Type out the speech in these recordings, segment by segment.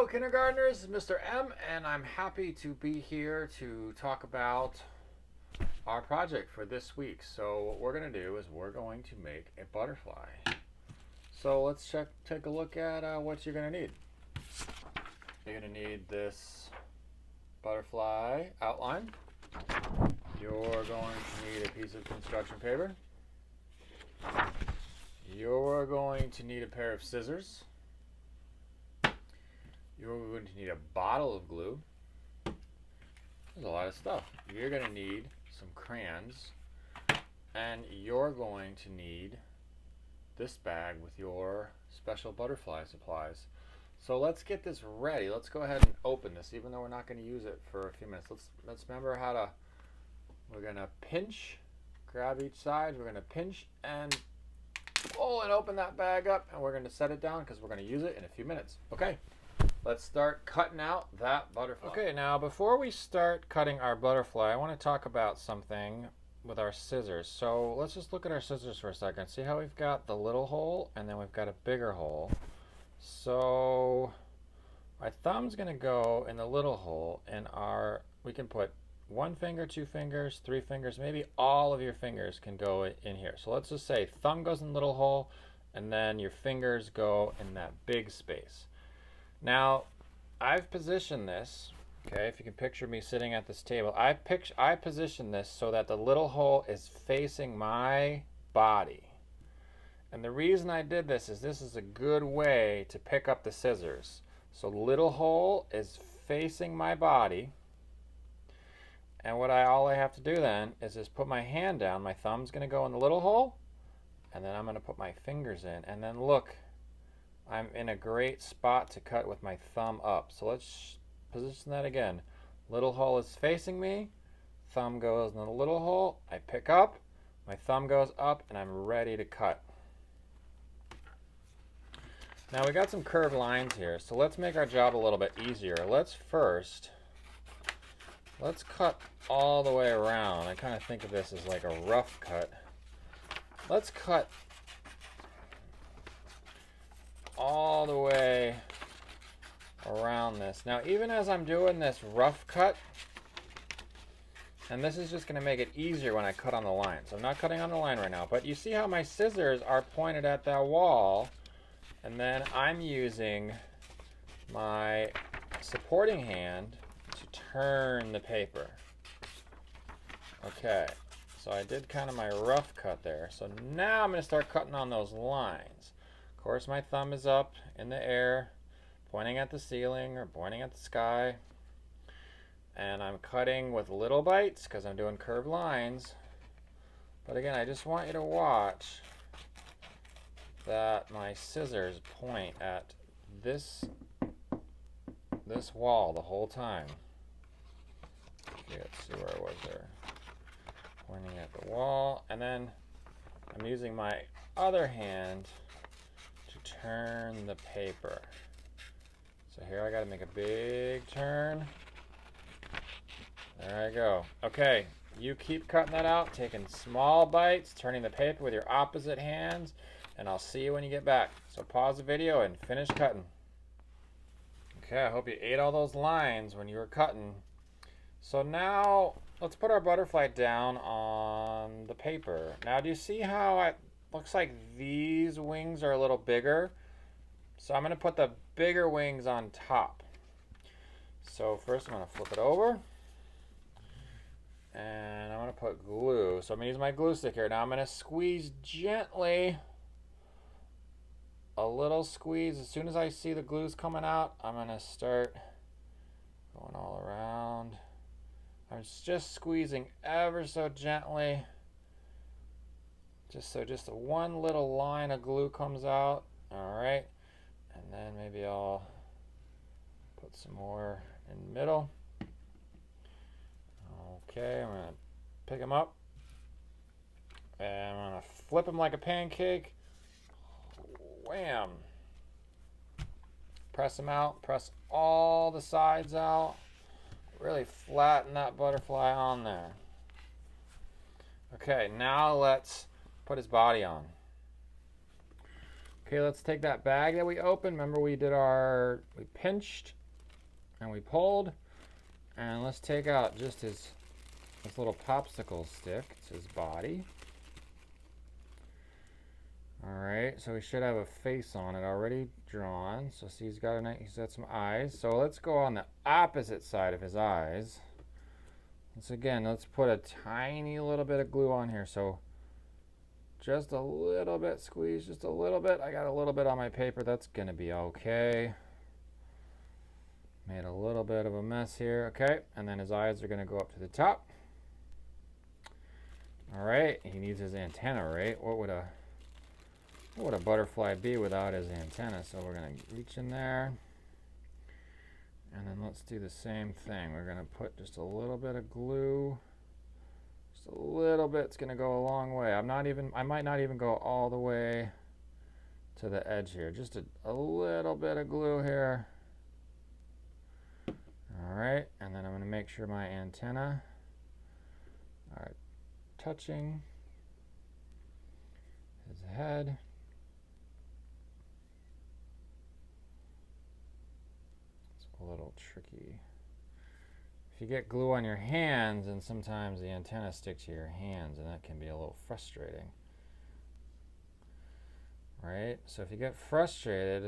Hello, kindergartners. Mr. M, and I'm happy to be here to talk about our project for this week. So what we're going to do is we're going to make a butterfly. So let's take a look at what you're going to need. You're going to need this butterfly outline. You're going to need a piece of construction paper. You're going to need a pair of scissors. You're going to need a bottle of glue. There's a lot of stuff. You're going to need some crayons. And you're going to need this bag with your special butterfly supplies. So let's get this ready. Let's go ahead and open this, even though we're not going to use it for a few minutes. Let's remember how to, we're going to pinch, grab each side. We're going to pinch and pull and open that bag up. And we're going to set it down because we're going to use it in a few minutes. Okay. Let's start cutting out that butterfly. Okay, now before we start cutting our butterfly, I want to talk about something with our scissors. So let's just look at our scissors for a second. See how we've got the little hole and then we've got a bigger hole. So my thumb's going to go in the little hole, and we can put 1 finger, 2 fingers, 3 fingers, maybe all of your fingers can go in here. So let's just say thumb goes in the little hole and then your fingers go in that big space. Now, I've positioned this, okay, if you can picture me sitting at this table, I positioned this so that the little hole is facing my body. And the reason I did this is a good way to pick up the scissors. So the little hole is facing my body. And all I have to do then is just put my hand down. My thumb's going to go in the little hole, and then I'm going to put my fingers in. And then look, I'm in a great spot to cut with my thumb up. So let's position that again. Little hole is facing me. Thumb goes in the little hole. I pick up. My thumb goes up, and I'm ready to cut. Now we got some curved lines here, so let's make our job a little bit easier. Let's cut all the way around. I kind of think of this as like a rough cut. Let's cut all the way around this. Now, even as I'm doing this rough cut, and this is just going to make it easier when I cut on the line. So I'm not cutting on the line right now, but you see how my scissors are pointed at that wall, and then I'm using my supporting hand to turn the paper. Okay, so I did kind of my rough cut there. So now I'm going to start cutting on those lines. Of course, my thumb is up in the air, pointing at the ceiling or pointing at the sky. And I'm cutting with little bites because I'm doing curved lines. But again, I just want you to watch that my scissors point at this wall the whole time. Okay, let's see where I was there. Pointing at the wall. And then I'm using my other hand to turn the paper. So here I got to make a big turn. There I go. Okay, you keep cutting that out, taking small bites, turning the paper with your opposite hands, and I'll see you when you get back. So pause the video and finish cutting. Okay, I hope you ate all those lines when you were cutting. So now let's put our butterfly down on the paper. Now, do you see how it looks like these wings are a little bigger? So I'm going to put the bigger wings on top. So first I'm going to flip it over. And I'm going to put glue. So I'm going to use my glue stick here. Now I'm going to squeeze gently. A little squeeze. As soon as I see the glue's coming out, I'm going to start going all around. I'm just squeezing ever so gently. Just one little line of glue comes out. Alright. And then maybe I'll put some more in the middle. Okay, I'm going to pick them up. And I'm going to flip them like a pancake. Wham! Press them out. Press all the sides out. Really flatten that butterfly on there. Okay, now let's put his body on. Okay, let's take that bag that we opened. Remember we pinched and we pulled, and let's take out just this little popsicle stick. It's his body. Alright, so we should have a face on it already drawn. So see, he's got some eyes. So let's go on the opposite side of his eyes. Let's put a tiny little bit of glue on here. So just a little bit, squeeze just a little bit. I got a little bit on my paper. That's gonna be okay. Made a little bit of a mess here. Okay, and then his eyes are gonna go up to the top. Alright, he needs his antenna, right? What would a butterfly be without his antenna? So we're going to reach in there. And then let's do the same thing. We're going to put just a little bit of glue. Just a little bit. It's going to go a long way. I might not even go all the way to the edge here. Just a little bit of glue here. Alright, and then I'm going to make sure my antenna are touching his head. It's a little tricky. If you get glue on your hands, and sometimes the antenna sticks to your hands, and that can be a little frustrating. Right? So if you get frustrated,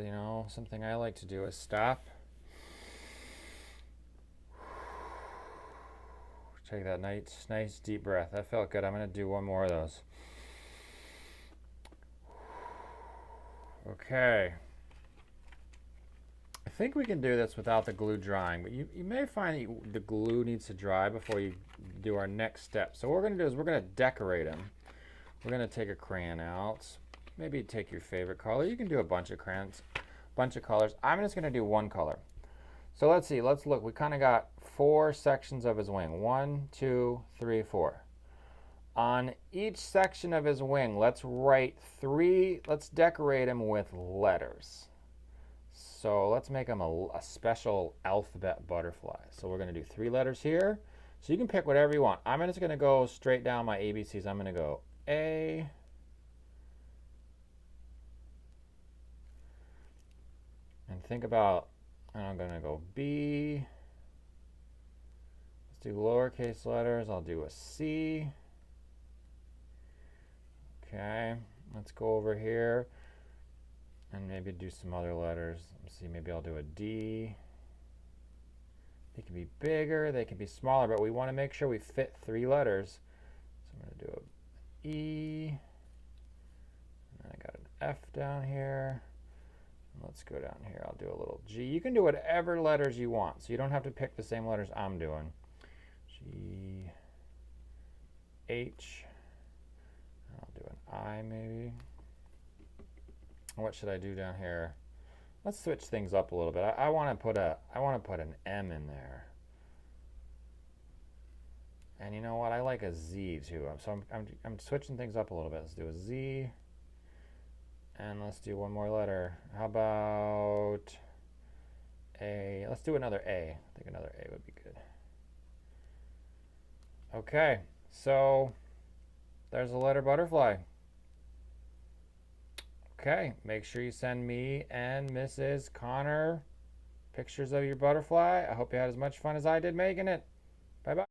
something I like to do is stop. Take that nice deep breath. That felt good. I'm going to do one more of those. Okay. I think we can do this without the glue drying, but you may find that the glue needs to dry before you do our next step. So what we're going to do is we're going to decorate him. We're going to take a crayon out. Maybe take your favorite color. You can do a bunch of crayons, bunch of colors. I'm just going to do one color. So let's see, let's look. We kind of got 4 sections of his wing. 1, 2, 3, 4. On each section of his wing, let's decorate him with letters. So let's make him a special alphabet butterfly. So we're going to do 3 letters here. So you can pick whatever you want. I'm just going to go straight down my ABCs. I'm going to go A, and think about, I'm going to go B. Let's do lowercase letters. I'll do a C. Okay, let's go over here and maybe do some other letters. Let's see, maybe I'll do a D. They can be bigger, they can be smaller, but we want to make sure we fit 3 letters. So I'm going to do a E. And I got an F down here. Let's go down here. I'll do a little G. You can do whatever letters you want, so you don't have to pick the same letters I'm doing. G, H. I'll do an I maybe. What should I do down here? Let's switch things up a little bit. I want to put an M in there. And you know what? I like a Z too. So I'm switching things up a little bit. Let's do a Z. And let's do one more letter. How about A? Let's do another A. I think another A would be good. Okay, so there's a letter butterfly. Okay, make sure you send me and Mrs. Connor pictures of your butterfly. I hope you had as much fun as I did making it. Bye-bye.